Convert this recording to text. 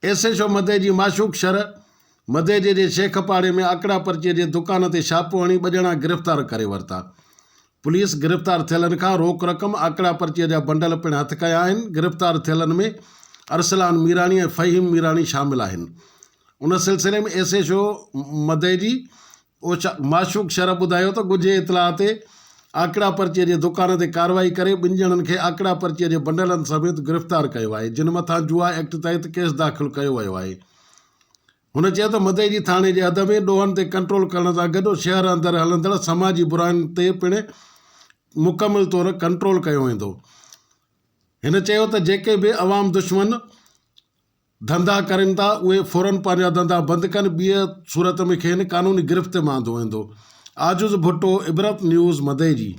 SHO मधे जी माशूक sir मधे जे शेखपाड़े में आकड़ा पर्चे जे दुकान ते छापो हणी 2 ॼणा गिरफ़्तार करे वरिता। पुलिस गिरफ़्तार थियलनि खां रोक रक़म आकड़ा पर्चे जा बंडल पिण हथ कया आहिनि। गिरफ़्तार थियलनि में अरसलान मीराणी ऐं फ़हीम मीराणी शामिल आहिनि। उन सिलसिले में SHO मधे जी माशूक शर ॿुधायो त ॻुझे इतलाह ते आकड़ा पर्चे जे दुकान ते कार्रवाई करे 2 ॼणनि खे आकड़ा पर्चे जे बंडलनि समेत गिरफ़्तार कयो आहे, जिन मथां जुआ एक्ट तहत केस दाख़िल कयो वियो आहे। हुन चयो त मधे जी थाणे जे हद में ॾोहनि ते कंट्रोल करण सां गॾु शहर अंदरि हलंदड़ समाजी बुराइयुनि ते पिण मुकमिल तौर कंट्रोल कयो वेंदो। हिन चयो त जेके बि अवाम दुश्मन धंधा करनि था उहे फ़ौरन पंहिंजा धंधा बंदि कनि, ॿीअ सूरत में खेनि कानूनी गिरफ़्त में आंदो वेंदो। आजुज़ भुट्टो, इबरत न्यूज़ मधे जी।